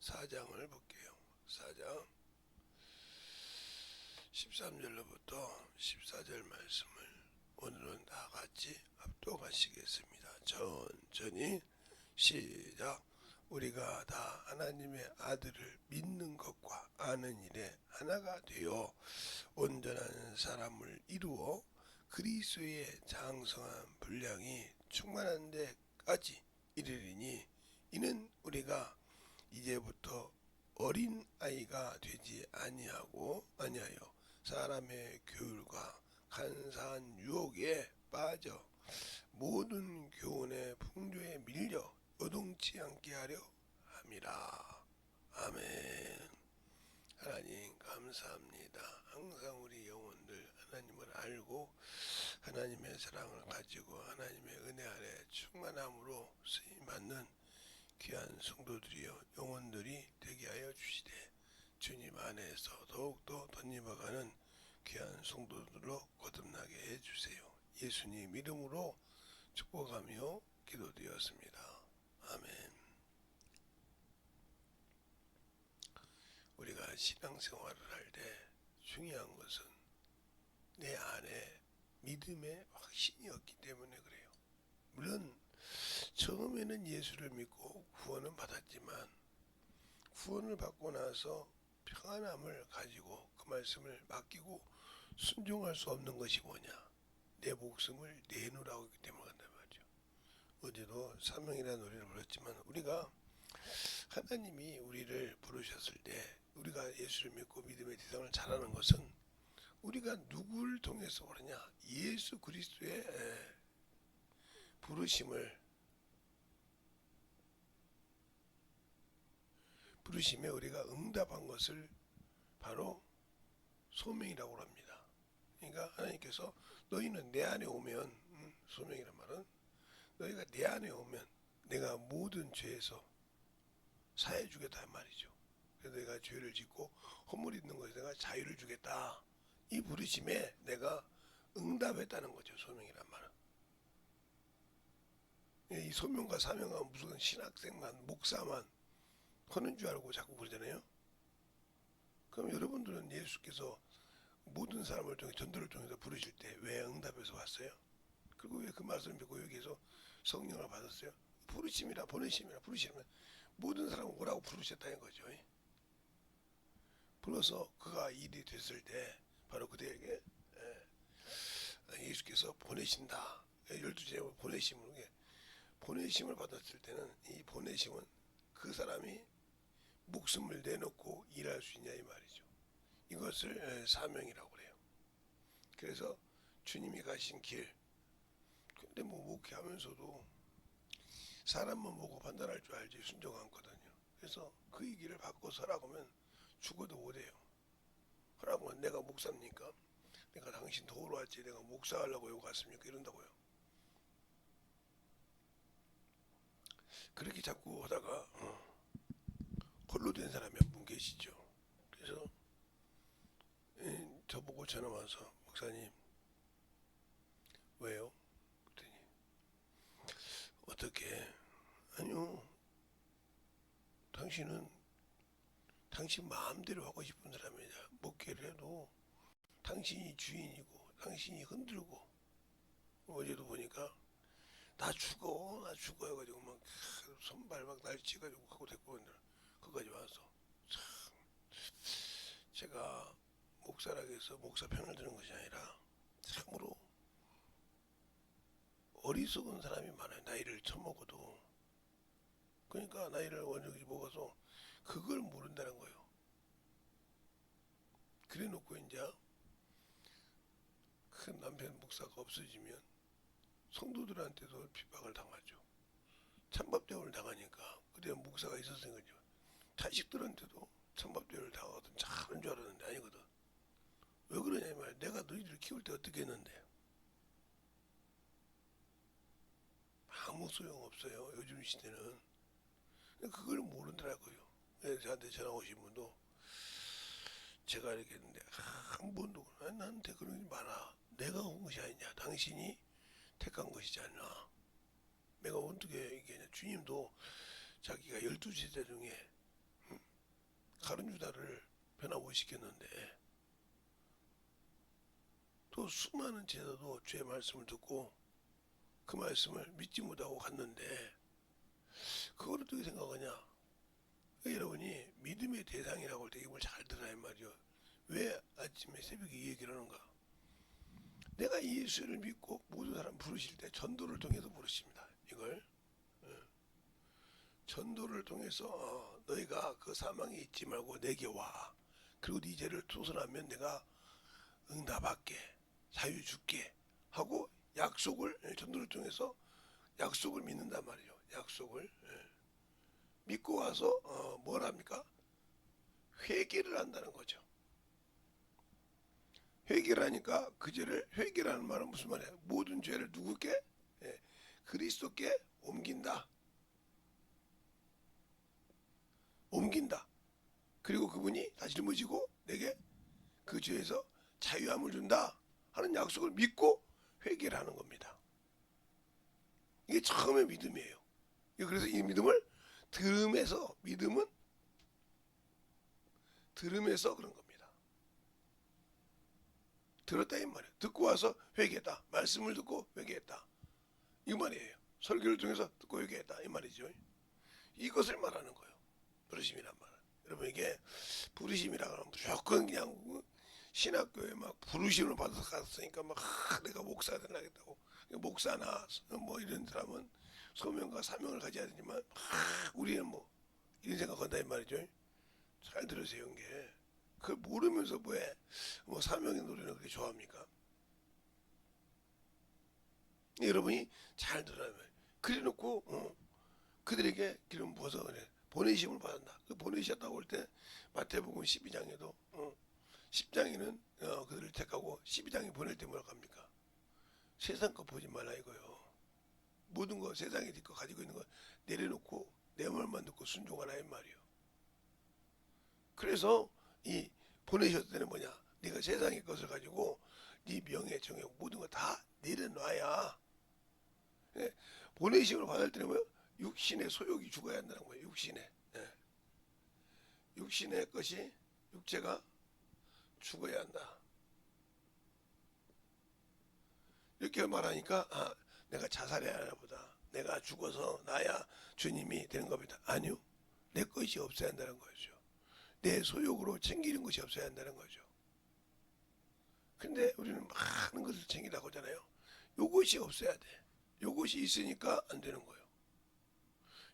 4장을 볼게요. 4장 13절로부터 14절 말씀을 오늘은 다 같이 합독하시겠습니다. 천천히 시작. 우리가 다 하나님의 아들을 믿는 것과 아는 일에 하나가 되어 온전한 사람을 이루어 그리스도의 장성한 분량이 충만한 데까지 이르리니, 이는 우리가 이제부터 어린 아이가 되지 아니하여 사람의 교율과 간사한 유혹에 빠져 모든 교훈의 풍조에 밀려 요동치 않게 하려 함이라. 아멘. 하나님 감사합니다. 항상 우리 영혼들 하나님을 알고 하나님의 사랑을 가지고 하나님의 은혜 아래 충만함으로 쓰임받는 귀한 성도들이여 영혼들이 되게 하여 주시되, 주님 안에서 더욱더 덧입어가는 귀한 성도들로 거듭나게 해주세요. 예수님 이름으로 축복하며 기도드렸습니다. 아멘. 우리가 신앙생활을 할 때 중요한 것은 내 안에 믿음의 확신이 없기 때문에 그래요. 물론 처음에는 예수를 믿고 구원은 받았지만, 구원을 받고 나서 평안함을 가지고 그 말씀을 맡기고 순종할 수 없는 것이 뭐냐? 내 목숨을 내놓으라고 했기 때문에 간단 말이죠. 어제도 사명이라는 노래를 불렀지만, 우리가 하나님이 우리를 부르셨을 때 우리가 예수를 믿고 믿음의 대상을 잘하는 것은 우리가 누구를 통해서 그러냐? 예수 그리스도의 부르심에 우리가 응답한 것을 바로 소명이라고 합니다. 그러니까 하나님께서 너희는 내 안에 오면, 소명이란 말은 너희가 내 안에 오면 내가 모든 죄에서 사해 주겠다 말이죠. 그래서 내가 죄를 짓고 허물 있는 것에 내가 자유를 주겠다. 이 부르심에 내가 응답했다는 거죠. 소명이란 말은. 이 소명과 사명은 무슨 신학생만 목사만 하는 줄 알고 자꾸 그러잖아요. 그럼 여러분들은 예수께서 모든 사람을 통해 전도를 통해서 부르실 때 왜 응답해서 왔어요? 그리고 왜 그 말씀을 믿고 여기에서 성령을 받았어요? 부르심이라 보내심이라 부르시면 모든 사람을 오라고 부르셨다는 거죠. 불러서 그가 일이 됐을 때 바로 그들에게 예수께서 보내신다. 12제자 보내심을 받았을 때는 이 보내심은 그 사람이 목숨을 내놓고 일할 수 있냐 이 말이죠. 이것을 사명이라고 그래요. 그래서 주님이 가신 길, 근데 뭐 목회하면서도 사람만 보고 판단할 줄 알지 순종 않거든요. 그래서 그 길을 받고 서라고 하면 죽어도 못해요. 하라고 하면 내가 목사입니까? 내가 당신 도우러 왔지 내가 목사하려고 여기 갔습니까? 이런다고요. 그렇게 자꾸 하다가 홀로 된 사람이 한 분 계시죠. 그래서 저보고 전화 와서 목사님 왜요? 그랬더니 어떻게? 아니요, 당신은 당신 마음대로 하고 싶은 사람이냐. 목회를 해도 당신이 주인이고 당신이 흔들고, 어제도 보니까 나 죽어 해가지고 막 손발 막 날치가지고 하고 데리고 온다. 거기까지 와서 참, 제가 목사라고 해서 목사 편을 드는 것이 아니라 참으로 어리석은 사람이 많아요. 나이를 처먹어도. 그러니까 나이를 원적이 먹어서 그걸 모른다는 거예요. 그래 놓고 이제 큰 남편 목사가 없어지면 성도들한테도 핍박을 당하죠. 찬밥대우를 당하니까. 그때 목사가 있었으니까 거죠. 자식들한테도 찬밥대우를 당하거든. 잘하는 줄 알았는데 아니거든. 왜 그러냐면 내가 너희들 키울 때 어떻게 했는데 아무 소용없어요. 요즘 시대는. 그걸 모르더라고요. 그래서 저한테 전화 오신 분도 제가 이렇게 했는데 한 번도 나한테 그런 게 많아. 내가 온 것이 아니냐. 당신이 택한 것이지 않나. 내가 어떻게 얘기하냐. 주님도 자기가 12제자 중에 가룟 유다를 변화 못 시켰는데 또 수많은 제자도 주의 말씀을 듣고 그 말씀을 믿지 못하고 갔는데 그걸 어떻게 생각하냐? 여러분이 믿음의 대상이라고 할 때 이걸 잘 들어야 말이요. 왜 아침에 새벽에 이 얘기를 하는가? 내가 예수를 믿고 모든 사람 부르실 때 전도를 통해서 부르십니다. 이걸 전도를 통해서 너희가 그 사망에 있지 말고 내게 와. 그리고 네 죄를 토설하면 내가 응답할게. 자유 줄게. 하고 약속을 전도를 통해서 약속을 믿는단 말이죠. 약속을 믿고 와서 뭘 합니까? 회개를 한다는 거죠. 회개를 하니까 그 죄를 회개라는 말은 무슨 말이야? 모든 죄를 누구께? 그리스도께 옮긴다. 옮긴다. 그리고 그분이 다시 짊어지고 내게 그 죄에서 자유함을 준다 하는 약속을 믿고 회개를 하는 겁니다. 이게 처음의 믿음이에요. 그래서 이 믿음을 들음에서 믿음은 들음에서 그런 겁니다. 들었다 이 말이에요. 듣고 와서 회개했다. 말씀을 듣고 회개했다. 이 말이에요. 설교를 통해서 듣고 회개했다 이 말이죠. 이것을 말하는 거예요. 부르심이란 말은. 여러분 이게 부르심이라고 하면 무조건 그냥 신학교에 막 부르심을 받아서 갔으니까 막 내가 목사가 되려겠다고 목사나 뭐 이런 사람은 소명과 사명을 가져야 되지만 우리는 뭐 이런 생각한다 이 말이죠. 잘 들으세요 이게. 그걸 모르면서 왜 뭐 사명의 노래는 그렇게 좋아합니까? 여러분이 잘 들어야 돼. 그래놓고 그들에게 기름 부어서 그래 보내심을 받았다. 그 보내셨다고 할 때 마태복음 12장에도 10장에는 그들을 택하고 12장에 보낼 때 뭐라고 합니까? 세상 거 보지 말라 이거요. 모든 거 세상에 네 거 가지고 있는 거 내려놓고 내 말만 듣고 순종하라 이 말이요. 그래서 이 보내셨을 때는 뭐냐? 네가 세상의 것을 가지고 네 명예 정예 모든 거 다 내려놔야 보내심을 받을 때는 뭐요? 육신의 소욕이 죽어야 한다는 거예요. 육신의 육신의 것이 육체가 죽어야 한다. 이렇게 말하니까 내가 자살해야 하나 보다. 내가 죽어서 나야 주님이 되는 겁니다. 아니요. 내 것이 없어야 한다는 거죠. 내 소욕으로 챙기는 것이 없어야 한다는 거죠. 근데 우리는 많은 것을 챙기라고 하잖아요. 요것이 없어야 돼. 요것이 있으니까 안 되는 거예요.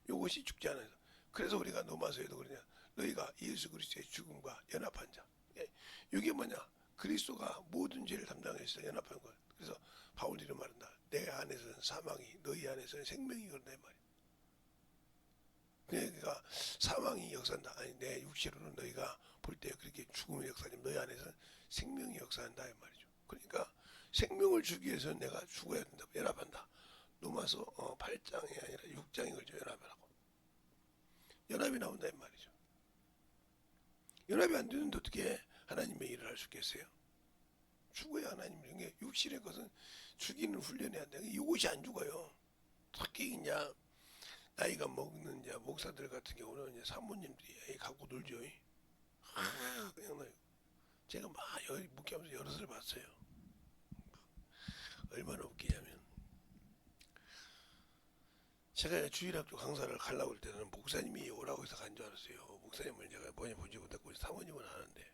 요것이 죽지 않아요. 그래서 우리가 로마서에도 그러냐. 너희가 예수 그리스도의 죽음과 연합한 자. 이게 뭐냐. 그리스도가 모든 죄를 담당해서 연합한 거예요. 그래서 바울이 이런 말한다. 내 안에서는 사망이 너희 안에서는 생명이 그런다 이 말이야. 그러니까 사망이 역사한다. 아니 내 육체로는 너희가 볼 때 그렇게 죽음의 역사지만 너희 안에서는 생명이 역사한다 이 말이죠. 그러니까 생명을 주기 위해서는 내가 죽어야 된다. 연합한다. 로마서 8장이 아니라 6장에 걸쳐 연합하라고. 연합이 나온다 이 말이죠. 연합이 안 되는데 어떻게 하나님의 일을 할 수 있겠어요? 죽어야 하나님 중에 육신의 것은 죽이는 훈련이 안 돼. 이것이 안 죽어요. 특히 이제 나이가 먹는 이제 목사들 같은 경우는 이제 사모님들이 갖고 놀죠. 그냥 나요. 제가 막 묵혀하면서 여럿을 봤어요. 얼마나 웃기냐면 제가 주일학교 강사를 가려고 할 때는 목사님이 오라고 해서 간 줄 알았어요. 목사님을 제가 번역 보지 못했고 사모님은 아는데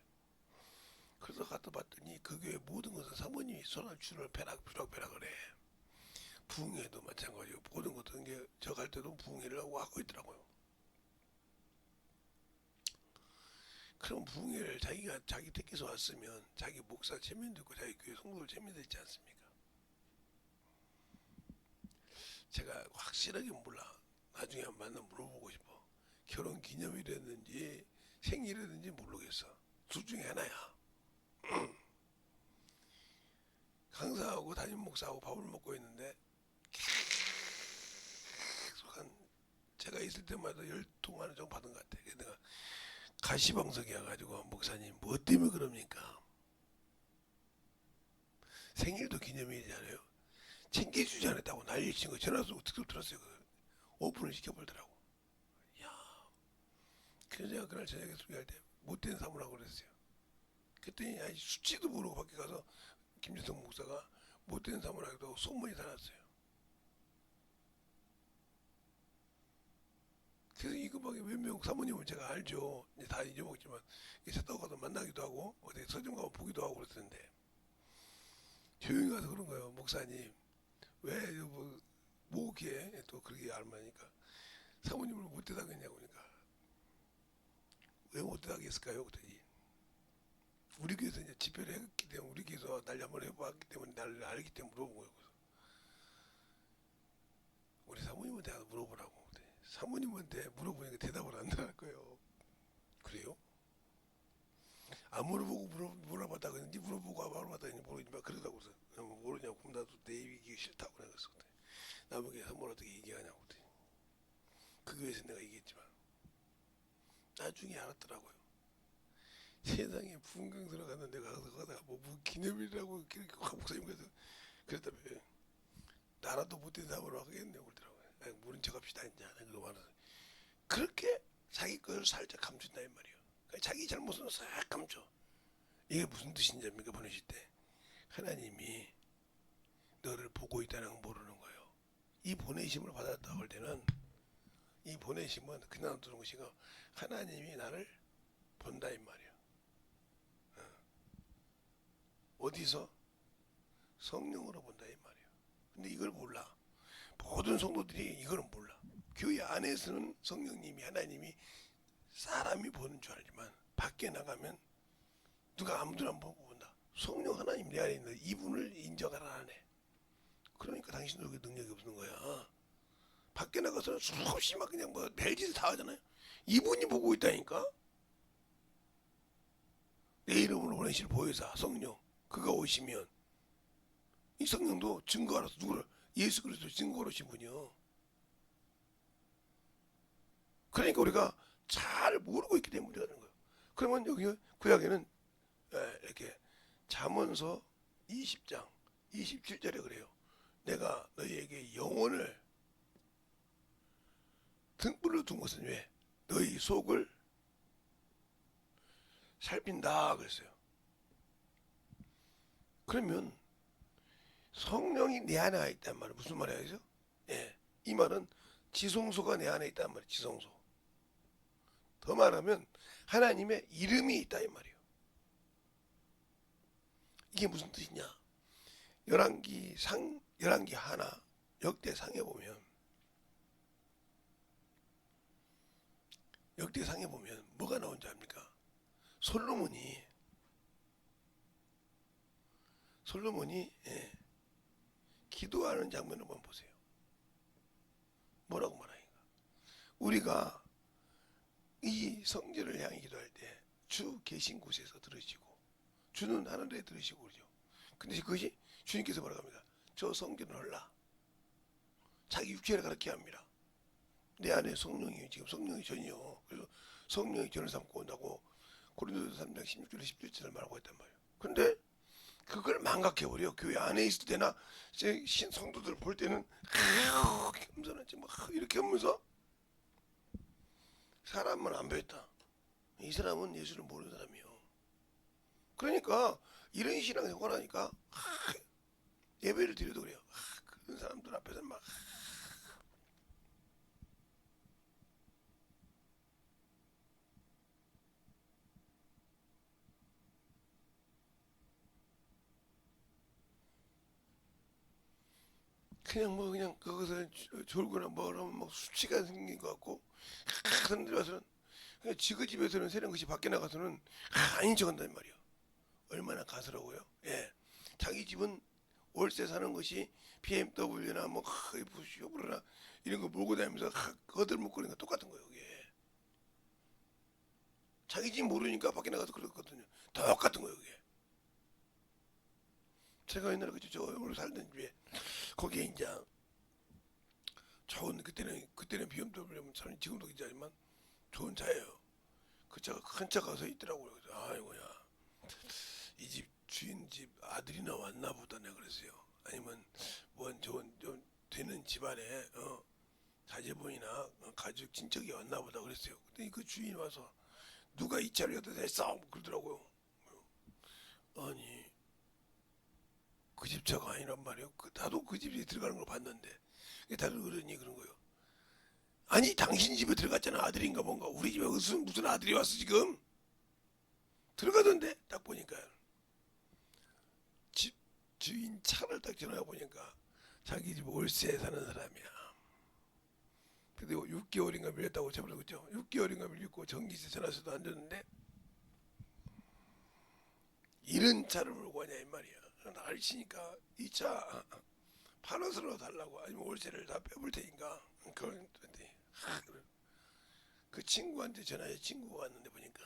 그래서 갔다 봤더니 그 교회 모든 것은 사모님이 손을 벼락벼락을 해. 부흥회도 마찬가지고 모든 것도 이게 저 갈 때도 부흥회를 하고 있더라고요. 그럼 부흥회를 자기가 자기 택해서 왔으면 자기 목사 체면도 있고 자기 교회 성도들 체면도 있지 않습니까? 제가 확실하게 몰라. 나중에 한 번 만나 물어보고 싶어. 결혼 기념일이었는지 생일이었는지 모르겠어. 둘 중에 하나야. 강사하고 담임 목사하고 밥을 먹고 있는데 계속 제가 있을 때마다 10통화는 정도 받은 것 같아. 내가 가시방석이어가지고 목사님 뭐 때문에 그럽니까? 생일도 기념일이잖아요. 챙겨주지 않았다고 난리친 거 전화해서 어떻게 들었어요. 오픈을 시켜버리더라고. 야, 그래서 제가 그날 저녁에 소개할 때 못된 사모라고 그랬어요. 그랬더니 아니 수치도 모르고 밖에 가서 김재성 목사가 못된 사모라고 소문이 달았어요. 그래서 이거밖에 몇 명 사모님은 제가 알죠. 이제 다 잊어먹지만 찾다고 가서 만나기도 하고 어디 서점 가면 보기도 하고 그랬는데 조용히 가서 그런 거예요. 목사님 왜뭐 이렇게 또 그렇게 알마니까 사모님을 못되다 하겠냐고 그러니까 왜 못되다 하겠을까요? 그랬더니 우리 교회에서 이제 집회를 했기 때문에 우리 교회에서 날 한번 해봤기 때문에 나를 알기 때문에 물어본 거예요. 그래서 우리 사모님한테 가서 물어보라고. 사모님한테 물어보니까 대답을 안 하는 거예요. 그래요? 안 물어보고 물어봤다고 했는지 물어보고 물어봤다 했는지 모르지 마 그러다고 그래서 모르냐고 그럼 나도 내 얘기 싫다고 그랬어. 남에게 뭘 어떻게 얘기하냐고 그랬더니 그 교회에서 내가 얘기했지만 나중에 알았더라고요. 세상에 분강 들어가는 데가 가다가 뭐 기념일이라고 목사님께서 그랬다며 나라도 못된 사람으로 하겠냐고 그러더라고요. 모른 척 합시다 이제 그거 말해서 그렇게 자기 것을 살짝 감춘다 이 말이에요. 그러니까 자기 잘못은 싹 감춰. 이게 무슨 뜻인지 압니까? 보내실 때 하나님이 너를 보고 있다는 걸 모르는 거예요. 이 보내심을 받았다고 할 때는 이 보내심은 그냥 두는 것이고 하나님이 나를 본다 이 말이에요. 어디서? 성령으로 본다 이 말이에요. 근데 이걸 몰라. 모든 성도들이 이걸 몰라. 교회 안에서는 성령님이 하나님이 사람이 보는 줄 알지만 밖에 나가면 누가 아무도 안 보고 본다. 성령 하나님 내 안에 있는 이분을 인정하라 하네. 그러니까 당신들에게 능력이 없는 거야. 밖에 나가서는 수없이 막 그냥 뭐 별짓을 다 하잖아요. 이분이 보고 있다니까. 내 이름으로 보내실 보혜사 성령 그가 오시면 이 성령도 증거하라서 누구를 예수 그리스도 증거로 오신 분이요. 그러니까 우리가 잘 모르고 있기 때문에 그러는 거예요. 그러면 여기 구약에는 이렇게 잠언서 20장 27절에 그래요. 내가 너희에게 영혼을 등불로 둔 것은 왜? 너희 속을 살핀다 그랬어요. 그러면 성령이 내 안에 있단 말이에요. 무슨 말이에요? 예, 이 말은 지성소가 내 안에 있단 말이에요. 지성소. 더 말하면 하나님의 이름이 있다 이 말이에요. 이게 무슨 뜻이냐? 열왕기 하나 역대상에 보면 뭐가 나온지 압니까? 솔로몬이 기도하는 장면을 한번 보세요. 뭐라고 말하는가? 우리가 이 성전을 향해 기도할 때 주 계신 곳에서 들으시고 주는 하늘에 들으시고 그러죠. 근데 그것이 주님께서 뭐라고 합니다. 저 성전을 헐라. 자기 육체를 가르치게 합니다. 내 안에 성령이 지금 성령이 전이요. 그래서 성령이 전을 삼고 온다고 고린도서 3장 16절 17절을 말하고 있단 말이에요. 근데 그걸 망각해버려. 교회 안에 있을 때나 성도들 볼 때는 겸손하지 막 이렇게 하면서 사람은 안 배웠다. 이 사람은 예수를 모르는 사람이요. 그러니까 이런 신앙 생활하니까 예배를 드려도 그래요. 그런 사람들 앞에서 막 그냥 뭐 그냥 거기서 졸거나 뭐 그러면 막 수치가 생긴 것 같고 사람들이 와서는 그냥 지그 집에서는 새는 것이 밖에 나가서는 아닌 척한단 말이에요. 얼마나 가스라고요? 예, 자기 집은 월세 사는 것이 BMW나 뭐 쇼브르나 이런 거 몰고 다니면서 거들먹거리는 거 똑같은 거예요. 이게 자기 집 모르니까 밖에 나가서 그랬거든요. 똑같은 거예요. 이게 제가 옛날에 저 오늘 살던 집에 거기에 이제 좋은 그때는 BMW면 저는 지금도 괜찮지만 좋은 차예요. 그 차가 큰 차가 서 있더라고요. 그래서 아이고야 이 집 주인 집 아들이나 왔나 보다 내가 그랬어요. 아니면 뭔 좋은 좀 되는 집안에 자제분이나 가족 친척이 왔나 보다 그랬어요. 근데 그 주인이 와서 누가 이 차를 여기다 냈어? 그러더라고요. 아니 그 집 차가 아니란 말이에요. 나도 그 집에 들어가는 걸 봤는데 다른 어른이 그런 거예요. 아니 당신 집에 들어갔잖아. 아들인가 뭔가. 우리 집에 무슨 아들이 왔어 지금? 들어가던데 딱 보니까 집 주인 차를 딱 지나가 보니까 자기 집 월세에 사는 사람이야. 근데 6개월인가 밀렸다고 저번에 그죠? 6개월인가 밀렸고 전기세 전화세도 안 줬는데 이런 차를 몰고 가냐 이 말이야. 날 치니까 이 차 팔아서로 달라고 아니면 월세를 다 빼볼 테니까 그런데 그 친구한테 전화해. 친구가 왔는데 보니까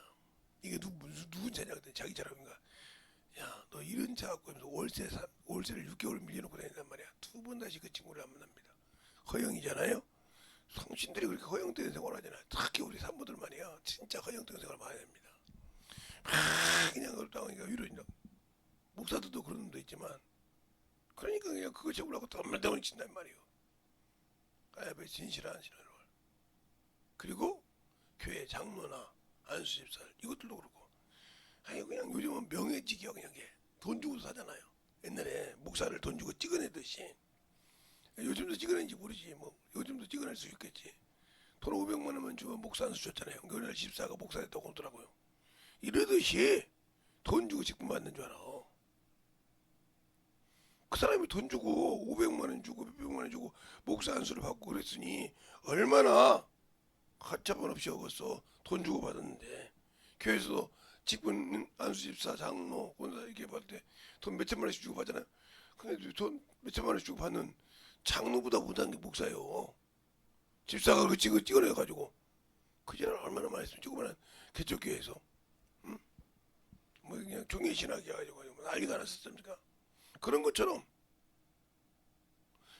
이게 누군 차냐 그랬더니 자기 차라니까. 야 너 이런 차 갖고 월세를 6개월 밀려놓고 다닌단 말이야. 두 번 다시 그 친구를 안 만납니다. 허영이잖아요. 당신들이 그렇게 허영되는 생활을 하잖아요. 특히 우리 산모들 말이야. 진짜 허영되는 생활을 많이 합니다. 그냥 그러다가 위로진다. 목사들도 그런 놈도 있지만 그러니까 그냥 그거 잡으려고 덤mel덩을 친단 말이에요. 까야배 진실한 신앙을. 그리고 교회 장로나 안수집사 이것들도 그렇고 아니 그냥 요즘은 명예직이야. 그냥 돈 주고 사잖아요. 옛날에 목사를 돈 주고 찍어내듯이 요즘도 찍어내는지 모르지. 뭐 요즘도 찍어낼 수 있겠지. 돈 500만 원만 주면 목사 안수 줬잖아요. 그날 집사가 목사 됐다고 그러더라고요. 이러듯이 돈 주고 직분 받는 줄 알아. 그 사람이 돈 주고 500만 원 주고 600만 원 주고 목사 안수를 받고 그랬으니 얼마나 가차번 없이 어겼어. 돈 주고 받았는데 교회에서도 직분 안수집사 장로 권사 이렇게 받을 때 돈 몇천만 원씩 주고 받잖아요. 근데 돈 몇천만 원씩 주고 받는 장로보다 못한 게 목사예요. 집사가 그 찍어내가지고 그 전에 얼마나 많이 했으면 조그마한 개척교회에서 응? 뭐 그냥 종교 신학이 해가지고 난리가 났었습니까? 그런 것처럼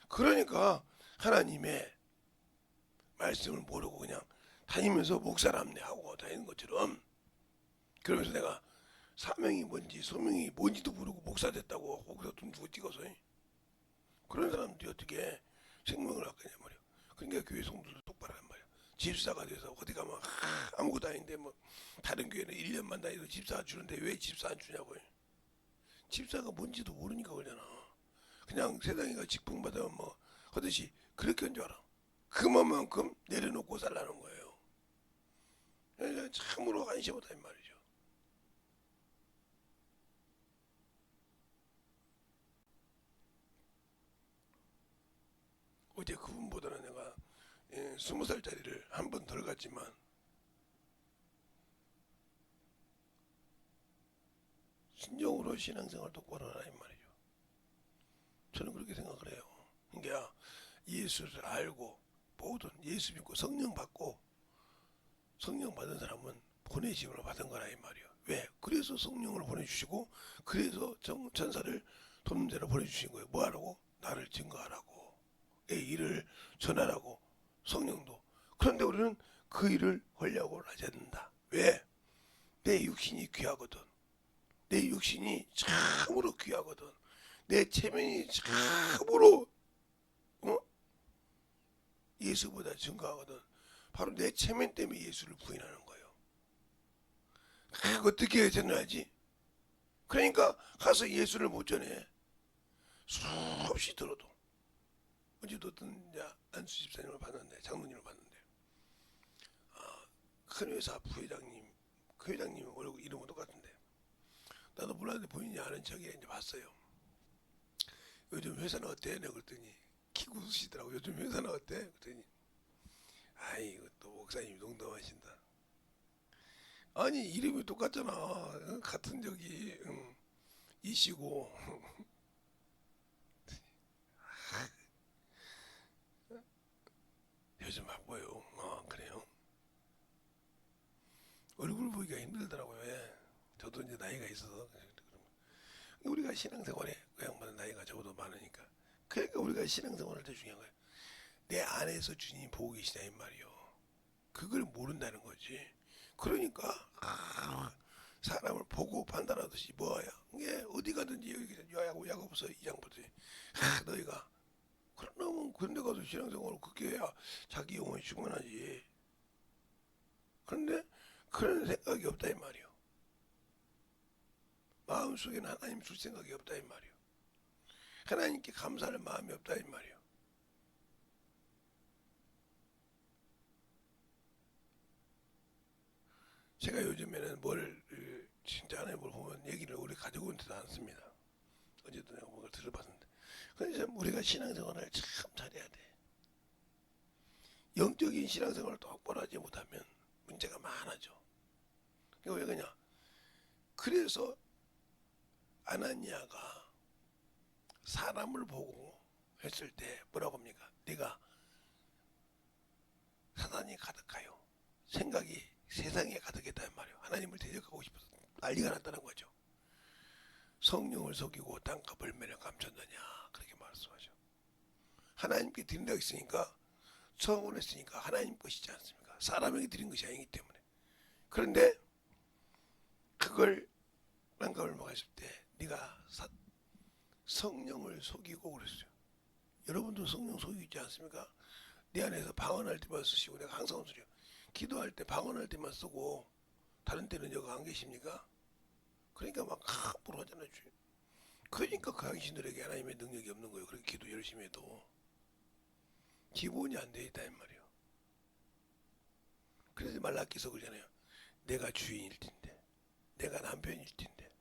그러니까 하나님의 말씀을 모르고 그냥 다니면서 목사람네 하고 다니는 것처럼 그러면서 내가 사명이 뭔지 소명이 뭔지도 모르고 목사 됐다고 거기서 돈 주고 찍어서 그런 사람들이 어떻게 생명을 아끼냐 말이야. 그러니까 교회 성도들 똑바로 한 말이야. 집사가 돼서 어디 가면 아무것도 아닌데 뭐 다른 교회는 1년만 다니도 집사 주는데 왜 집사 안 주냐고. 집사가 뭔지도 모르니까 그러잖아. 그냥 세상이가 직분 받으면 뭐 하듯이 그렇게 한 줄 알아. 그만큼 내려놓고 살라는 거예요. 그러니까 참으로 안심하다 이 말이죠. 어제 그분보다는 내가 20살짜리를 한 번 덜 갔지만 신정으로 신앙생활 똑바로 하라 이 말이죠. 저는 그렇게 생각을 해요. 그러니까 예수를 알고 모든 예수 믿고 성령 받고 성령 받은 사람은 보내심을 받은 거라 이 말이야. 왜? 그래서 성령을 보내주시고 그래서 전사를 돕는 자를 보내주신 거예요. 뭐하라고? 나를 증거하라고. 내 일을 전하라고. 성령도. 그런데 우리는 그 일을 하려고 하지 않는다. 왜? 내 육신이 귀하거든. 내 육신이 참으로 귀하거든. 내 체면이 참으로 예수보다 증거하거든. 바로 내 체면 때문에 예수를 부인하는 거예요. 어떻게 전해야지? 그러니까 가서 예수를 못 전해. 수없이 들어도. 어제도 어떤 안수 집사님을 봤는데 장로님을 봤는데 큰 회사 부회장님 그 회장님 얼굴 이름은 똑같은데 나도 몰랐는데 본인이 아는 척에 이제 봤어요. 요즘 회사는 어때? 내가 그랬더니 키고 웃으시더라고. 요즘 회사는 어때? 그랬더니 아이 또 목사님이 농담하신다. 아니 이름이 똑같잖아. 같은 저기 이시고 요즘 바빠요. 그래요. 얼굴 보기가 힘들더라고요. 예. 저도 이제 나이가 있어서 우리가 신앙생활에 그 양반은 나이가 저보다 많으니까 그러니까 우리가 신앙생활을 더 중요한 거예요. 내 안에서 주님 보고 계시다 이 말이요. 그걸 모른다는 거지. 그러니까 사람을 보고 판단하듯이 뭐야. 이게 어디 가든지 여기 야고보서 2장부터 너희가 그러면 그런데 가서 신앙생활을 그렇게 해야 자기 영혼이 충만하지. 그런데 그런 생각이 없다 이 말이요. 마음속에는 하나님 줄 생각이 없다 이 말이요. 하나님께 감사할 마음이 없다 이 말이요. 제가 요즘에는 진짜 하나님을 보면 얘기를 우리 가지고 온 데도 않습니다. 어제도 내가 뭔가 들어봤는데. 그래서 우리가 신앙생활을 참 잘해야 돼. 영적인 신앙생활을 똑바로 하지 못하면 문제가 많아져. 이거 왜 그러냐? 그래서 아나니아가 사람을 보고 했을 때 뭐라고 합니까? 네가 사단이 가득하여 생각이 세상에 가득했단 말이에요. 하나님을 대적하고 싶어서 난리가 났다는 거죠. 성령을 속이고 땅과 벌매를 감췄느냐 그렇게 말씀하죠. 하나님께 드린다고 했으니까 성원했으니까 하나님 것이지 않습니까? 사람에게 드린 것이 아니기 때문에. 그런데 그걸 난감을 먹었을 때 네가 성령을 속이고 그랬어요. 여러분도 성령 속이고 있지 않습니까? 내 안에서 방언할 때만 쓰시고 내가 항상 소리요. 기도할 때 방언할 때만 쓰고 다른 때는 여기 안 계십니까? 그러니까 막 함부로 하잖아요. 그러니까 그 당신들에게 하나님의 능력이 없는 거예요. 그렇게 기도 열심히 해도 기본이 안 돼 있다 이 말이에요. 그래서 말라기서 그러잖아요. 내가 주인일진데, 내가 남편일진데,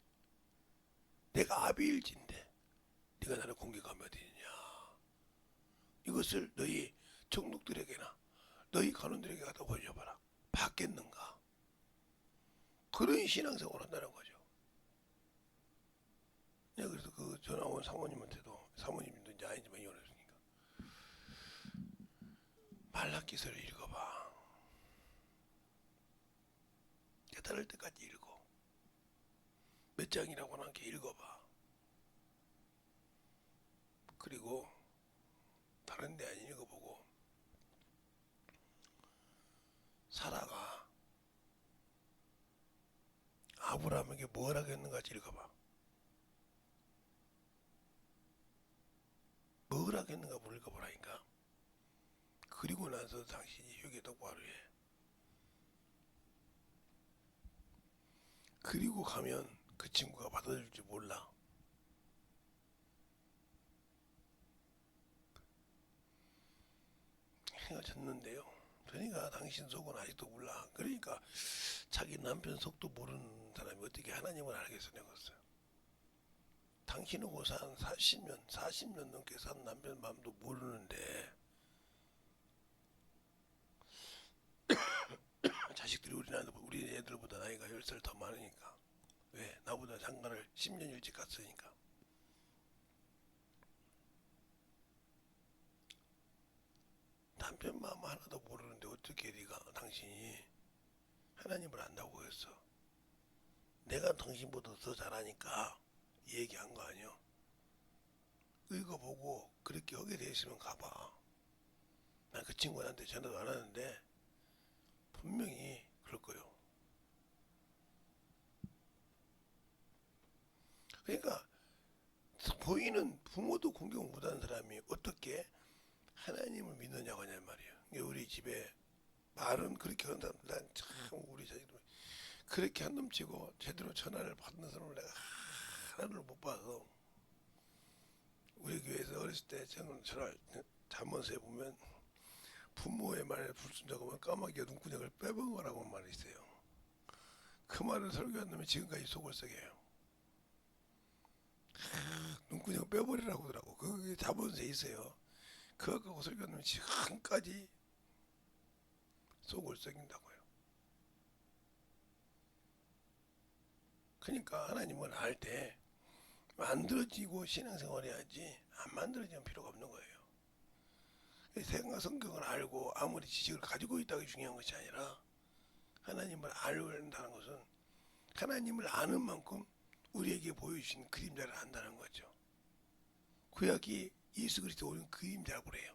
내가 아비일진데 네가 나를 공격하면 어디냐. 이것을 너희 종족들에게나 너희 간원들에게 갖다 보여줘봐라. 받겠는가. 그런 신앙생활을 한다는 거죠. 네, 그래서 그 전화 온 사모님한테도 사모님도 이제 아니지만 이혼했으니까 말라기서를 읽어봐. 깨달을 때까지 읽어. 몇 장이라고는 함께 읽어봐. 그리고 다른 데 안 읽어보고 사라가 아브라함에게 뭘 하겠는가 읽어봐. 뭘 하겠는가 뭘 읽어보라니까. 그리고 나서 당신이 회개 똑바로 해. 그리고 가면 그 친구가 받아줄지 몰라. 해가 졌는데요. 그러니까 당신 속은 아직도 몰라. 그러니까 자기 남편 속도 모르는 사람이 어떻게 하나님을 알겠어 내겠어요. 당신하고 산 40년 넘게 산 남편 마음도 모르는데 자식들이 우리 애들보다 나이가 10살 더 많으니까. 왜? 나보다 장가를 10년 일찍 갔으니까. 남편 마음 하나도 모르는데 어떻게 네가 당신이 하나님을 안다고 했어. 내가 당신보다 더 잘하니까 이 얘기한 거 아니야. 읽어보고 그렇게 하게 돼 있으면 가봐. 난 그 친구한테 전화도 안 하는데 분명히 그럴 거예요. 그러니까 보이는 부모도 공경 못하는 사람이 어떻게 하나님을 믿느냐고 하냐 말이에요. 우리 집에 말은 그렇게 하는 사람들 난참 우리 자식들 그렇게 한 놈치고 제대로 전화를 받는 사람을 내가 하나를 못 봐서 우리 교회에서 어렸을 때 저는 잠언서에 보면 부모의 말에 불순종하면 까마귀가 눈구녕을 빼먹으라고 말이 있어요. 그 말을 설교한 놈이 지금까지 속을 썩여요. 눈구녕 빼버리라고 하더라고. 그게 자본서에 있어요. 그거 갖고 설교한 놈이 지금까지 속을 썩인다고요. 그러니까 하나님을 알 때 만들어지고 신앙생활 해야지 안 만들어지면 필요가 없는 거예요. 생각 성경을 알고 아무리 지식을 가지고 있다는 게 중요한 것이 아니라 하나님을 알는다는 것은 하나님을 아는 만큼 우리에게 보여주신 그림자를 안다는 거죠. 구약이 예수 그리스도 오는 그림자라고 그래요.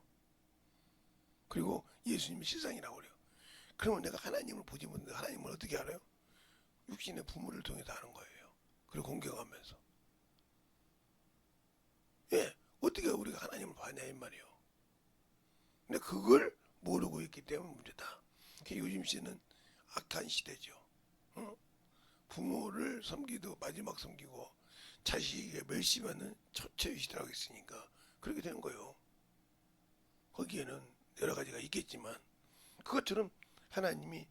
그리고 예수님이 실상이라고 그래요. 그러면 내가 하나님을 보지 못했는데 하나님을 어떻게 알아요? 육신의 부모를 통해서 아는 거예요. 그리고 공경하면서. 예, 어떻게 우리가 하나님을 봤냐 이 말이에요. 근데 그걸 모르고 있기 때문에 문제다. 요즘 시대는 악한 시대죠. 부모를 섬기도 마지막 섬기고 자식에게 멸시받는 초체의식이라고 했으니까 그렇게 되는 거예요. 거기에는 여러 가지가 있겠지만 그것처럼 하나님이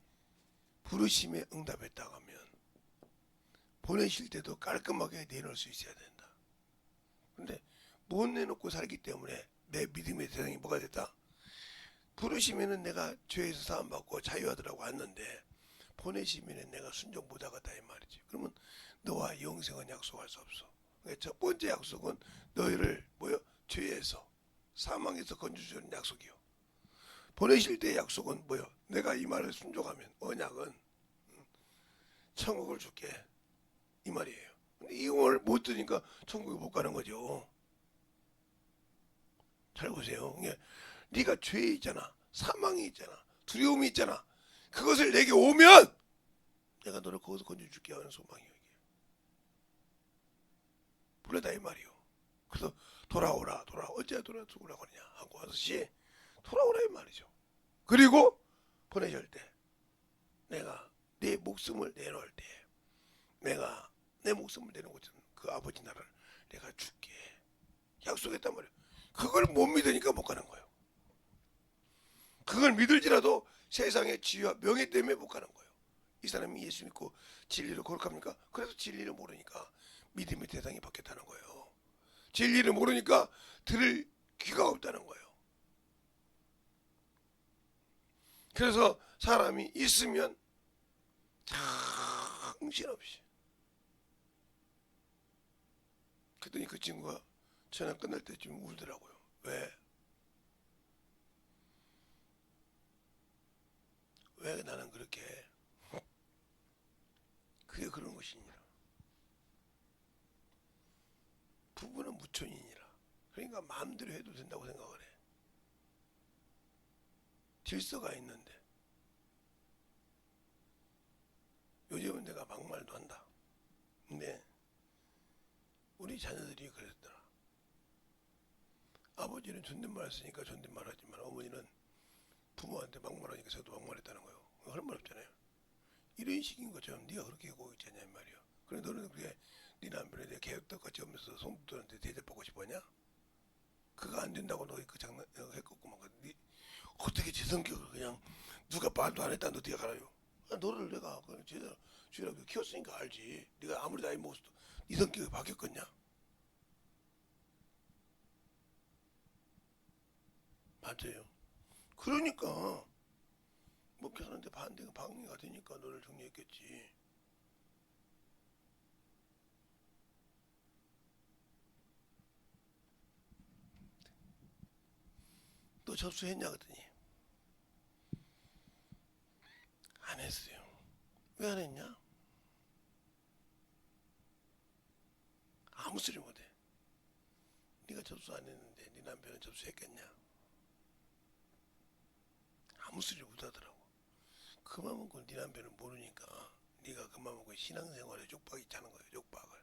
부르심에 응답했다고 하면 보내실 때도 깔끔하게 내놓을 수 있어야 된다. 근데 못 내놓고 살기 때문에 내 믿음의 대상이 뭐가 됐다? 부르시면은 내가 죄에서 사함받고 자유하더라고 왔는데 보내시면은 내가 순종 못하겠다 이 말이지. 그러면 너와 영생은 약속할 수 없어. 그러니까 첫 번째 약속은 너희를 죄에서 사망에서 건져주는 약속이요. 보내실 때 약속은 내가 이 말을 순종하면 언약은 천국을 줄게 이 말이에요. 근데 이걸 못 드니까 천국에 못 가는 거죠. 잘 보세요. 네가 죄에 있잖아, 사망이 있잖아, 두려움이 있잖아. 그것을 내게 오면 내가 너를 거기서 건져줄게 하는 소망이에요. 이게. 불러다 이 말이요. 그래서 돌아오라 어째 돌아오라고 하냐 하고 하듯이 돌아오라 이 말이죠. 그리고 보내줄 때 내가 내 목숨을 내놓을 때 내가 내 목숨을 내놓고 그 아버지 나라를 내가 줄게 약속했단 말이에요. 그걸 못 믿으니까 못 가는 거예요. 그걸 믿을지라도 세상의 지위와 명예 때문에 못 가는 거예요. 이 사람이 예수 믿고 진리를 거룩합니까? 그래서 진리를 모르니까 믿음의 대상이 바뀌었다는 거예요. 진리를 모르니까 들을 귀가 없다는 거예요. 그래서 사람이 있으면 정신없이. 그랬더니 그 친구가 전화 끝날 때쯤 울더라고요. 왜? 왜 나는 그렇게 그게 그런 것이니라. 부부는 무촌이니라. 그러니까 마음대로 해도 된다고 생각을 해. 질서가 있는데 요즘은 내가 막말도 한다. 근데 우리 자녀들이 그랬더라. 아버지는 존댓말 쓰니까 존댓말 하지만 어머니는 부모한테 막말하니까 저도 막말했다는 거예요. 할 말 없잖아요. 이런 식인 것처럼 네가 그렇게 하고 있잖냐 이 말이야. 그래 너는 그게 네 남편에 대해 개떡같이 하면서 성도들한테 대접받고 싶었냐? 그거 안 된다고 너 그 장난 했겠구만. 네 어떻게 제 성격을 그냥 누가 말도 안 했다 너 네가 가라요. 너를 내가 제대로 주일하고 키웠으니까 알지. 네가 아무리 나이 먹어도 네 성격이 바뀌었겠냐? 맞아요. 그러니까 목회하는데 반대가 방해가 되니까 너를 정리했겠지. 또 접수했냐 그랬더니 안 했어요. 왜 안 했냐? 아무 소리 못해. 네가 접수 안 했는데 네 남편은 접수했겠냐? 아무 소리 못하더라고. 그만 먹고 네 남편은 모르니까 네가 그만 먹고 신앙생활에 족박이 차는 거예요. 족박을.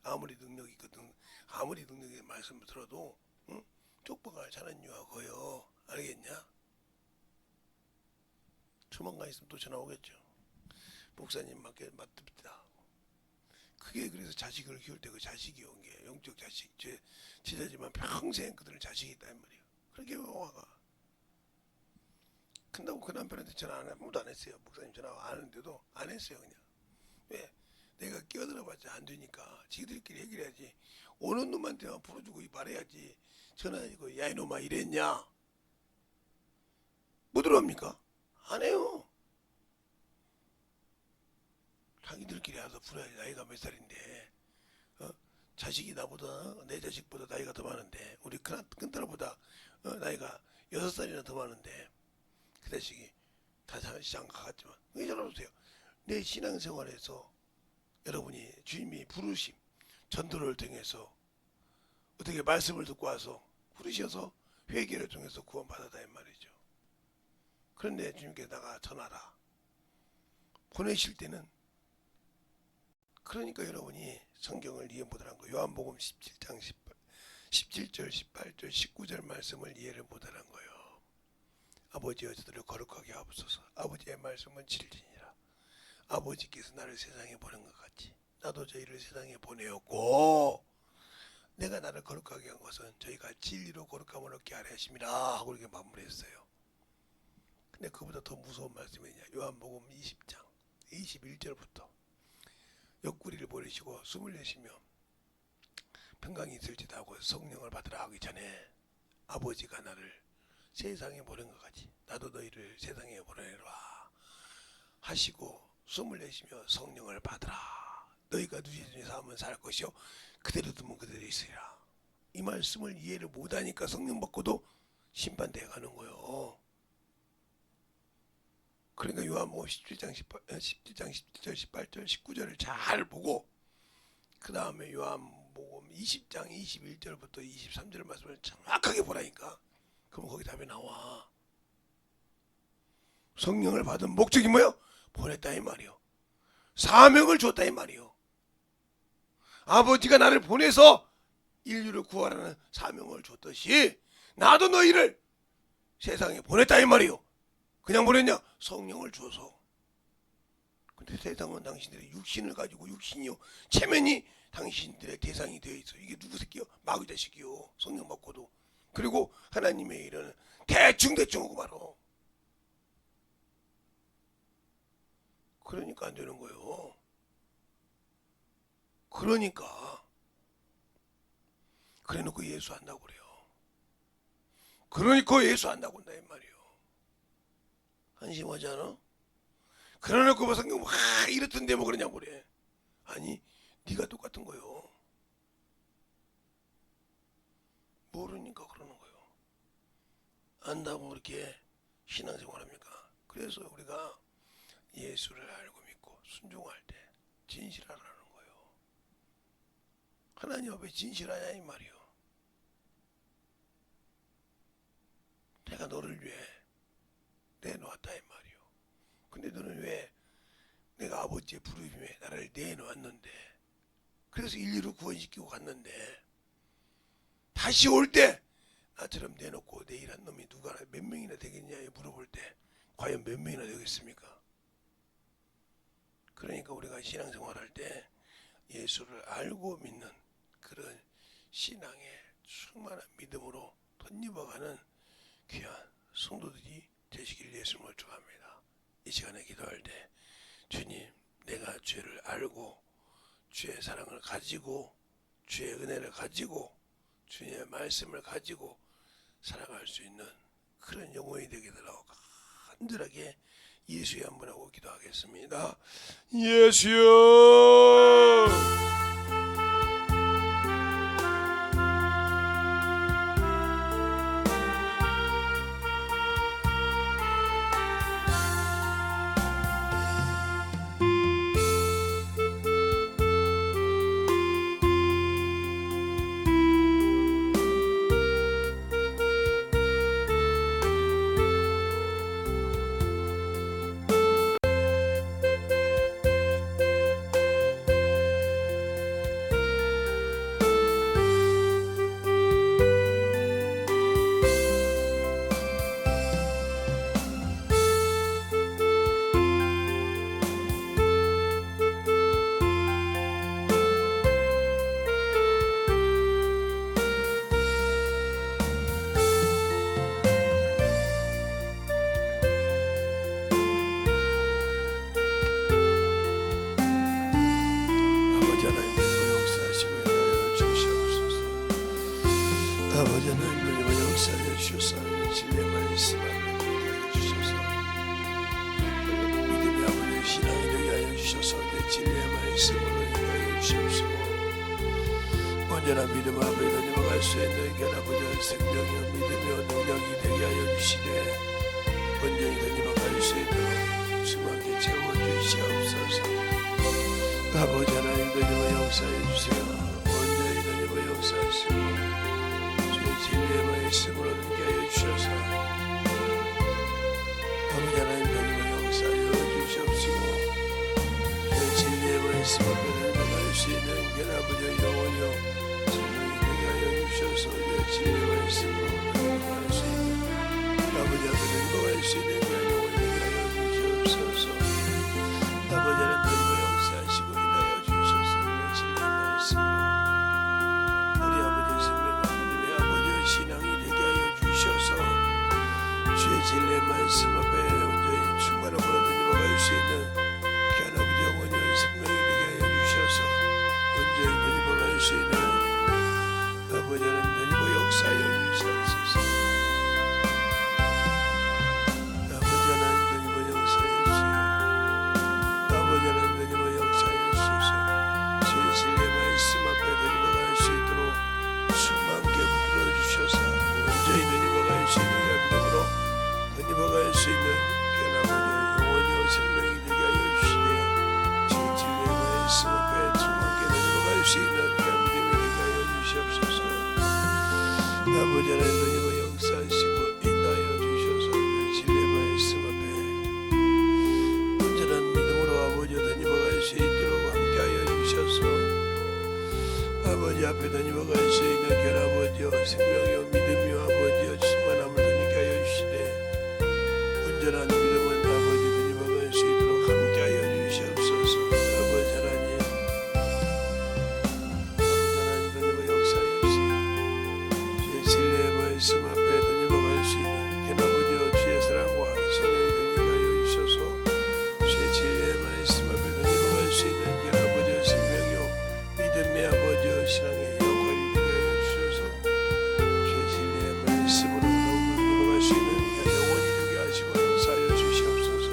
아무리 능력이 있거든. 아무리 능력의 말씀을 들어도 응? 족박을 차는 이유가 그거요. 알겠냐? 조만간 있으면 또 전화 오겠죠. 목사님 맡깁니다. 그게 그래서 자식을 키울 때 그 자식이 온 게 영적 자식 제자지만 평생 그들은 자식이 있다 이 말이에요. 그렇게 화가 큰다고 그 남편한테 전화 안 아무도 안 했어요. 목사님 전화 안 하는데도 안 했어요. 그냥 왜 내가 끼어들어봤자 안 되니까 지들끼리 해결해야지. 오는 놈한테만 풀어주고 말해야지. 전화하고 야 이놈아 이랬냐? 뭐 들어옵니까? 안 해요. 자기들끼리 와서 풀어야지. 나이가 몇 살인데 어? 자식이 나보다 내 자식보다 나이가 더 많은데 우리 큰딸보다 나이가 6살이나 더 많은데 그 자식이 다 시장 가갔지만 왜 저러세요? 내 신앙생활에서 여러분이 주님이 부르심 전도를 통해서 어떻게 말씀을 듣고 와서 부르셔서 회개를 통해서 구원받았다 이 말이죠. 그런데 주님께 나가 전하라 보내실 때는 그러니까 여러분이 성경을 이해 못하는 거예요. 요한복음 17장 17절 18절 19절 말씀을 이해를 못하는 거예요. 아버지여 저들을 거룩하게 하옵소서. 아버지의 말씀은 진리니라. 아버지께서 나를 세상에 보낸 것 같이 나도 저희를 세상에 보내었고, 내가 나를 거룩하게 한 것은 저희가 진리로 거룩함을 얻게 하려 하심이라 하고 이렇게 마무리했어요. 근데 그보다 더 무서운 말씀이냐, 요한복음 20장 21절부터 옆구리를 버리시고 숨을 내쉬며 평강이 있을지도 하고 성령을 받으라 하기 전에 아버지가 나를 세상에 보낸 것 같이 나도 너희를 세상에 보내라 하시고 숨을 내쉬며 성령을 받으라. 너희가 누리는 삶은 살 것이요 그대로 두면 그대로 있으리라. 이 말씀을 이해를 못하니까 성령 받고도 심판대에 가는 거예요. 그러니까 요한복음 17장 17절 18절 19절을 잘 보고 그 다음에 요한복음 20장 21절부터 23절 말씀을 정확하게 보라니까. 그럼 거기 답이 나와. 성령을 받은 목적이 뭐예요? 보냈다 이 말이요. 사명을 줬다 이 말이요. 아버지가 나를 보내서 인류를 구하라는 사명을 줬듯이 나도 너희를 세상에 보냈다 이 말이요. 그냥 보냈냐? 성령을 줘서. 근데 세상은 당신들의 육신을 가지고 육신이요 체면이 당신들의 대상이 되어 있어. 이게 누구 새끼요? 마귀 자식이요. 성령 받고도. 그리고 하나님의 일은 대충 하고 말어. 그러니까 안 되는 거예요. 그러니까 그래놓고 예수 한다고 그래요. 그러니까 예수 한다고 한다 이 말이에요. 한심하지 않아? 그러놓고 뭐 성경 막 이렇던데 뭐 그러냐고 그래. 아니 네가 똑같은 거예요. 모르니까 그러는 거예요. 안다고 그렇게 신앙생활합니까? 그래서 우리가 예수를 알고 믿고 순종할 때 진실하라는 거예요. 하나님 앞에 진실하냐 이 말이요. 내가 너를 위해 내놓았다 이 말이요. 근데 너는 왜 내가 아버지의 부르심에 나를 내놓았는데, 그래서 인류를 구원시키고 갔는데 다시 올 때 나처럼 내놓고 내 일한 놈이 누가 몇 명이나 되겠냐 물어볼 때 과연 몇 명이나 되겠습니까? 그러니까 우리가 신앙생활할 때 예수를 알고 믿는 그런 신앙의 충만한 믿음으로 덧입어가는 귀한 성도들이 되시길 예수님을 축원합니다. 이 시간에 기도할 때 주님, 내가 죄를 알고 주의 사랑을 가지고 주의 은혜를 가지고 주님의 말씀을 가지고 살아갈 수 있는 그런 영혼이 되게 달라고 간절하게 예수의 한 분하고 기도하겠습니다. 예수여, 아버지 하나님 역사하여 주셔서 진리의 말씀을 주셔서 믿음의 아버지 신앙이 되게 하여 주셔서 진리의 말씀으로 인하여 주시옵시고, 온전한 믿음 앞에 던져갈 수 있는 아버지 생명이요 믿음이요 능력이 되게 하여 주시되 온전히 던져갈 수 있도록 수많게 채워주시옵소서. 아버지 하나님 던져가 역사해 주세요. 온전히 던져가 역사하시고 진리의 말씀으로 능게 하여 주셔서 아버지 하나님 던져가 역사하여 주시옵시고 진리의 말씀을 변화할 수 있는 아버지 영혼이요 생명이 되게 하여 주셔서 진리의 말씀으로 변화할 수 있는 아버지 앞에 능거할 수 있는 영혼이 되게 하여 주시옵소서. 아버지 앞에 던져갈 수 있는 견아버지여 생명이요 믿음이요 아버지여 충만함을 던지게 하여 주시되 온전한 믿음은 아버지 던져갈 수 있도록 함께하여 주시옵소서. 아버지 하나님 던져가 역사하여 주세요. 주의 진리의 말씀 앞에 던져갈 수 있는 견아버지여 주의 사랑과 성령이 던지게 하여 주셔서 주의 진리의 말씀 앞에 던져갈 수 있는 견아버지여 생명이요 믿음의 아버지여 신앙의 역할이 되게 하여 주셔서 주의 진리의 말씀으로 더욱 넘어갈 수 있는 영원히 되게 하시고 역사하여 주시옵소서.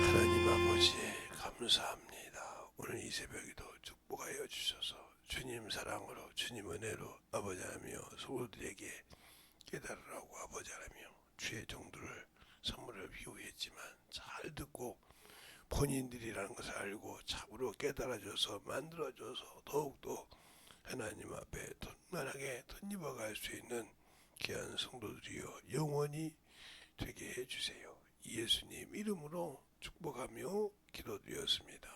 하나님 아버지 감사합니다. 오늘 이 새벽에도 축복하여 주셔서 주님 사랑으로 주님 은혜로 아버지 하나며 소울들에게 깨달으라고 아버지 하나며 주의 정도를 선물을 비우했지만 잘 듣고 본인들이라는 것을 알고 참으로 깨달아줘서 만들어줘서 더욱더 하나님 앞에 돈만하게 덧입어갈 수 있는 귀한 성도들이여 영원히 되게 해주세요. 예수님 이름으로 축복하며 기도드렸습니다.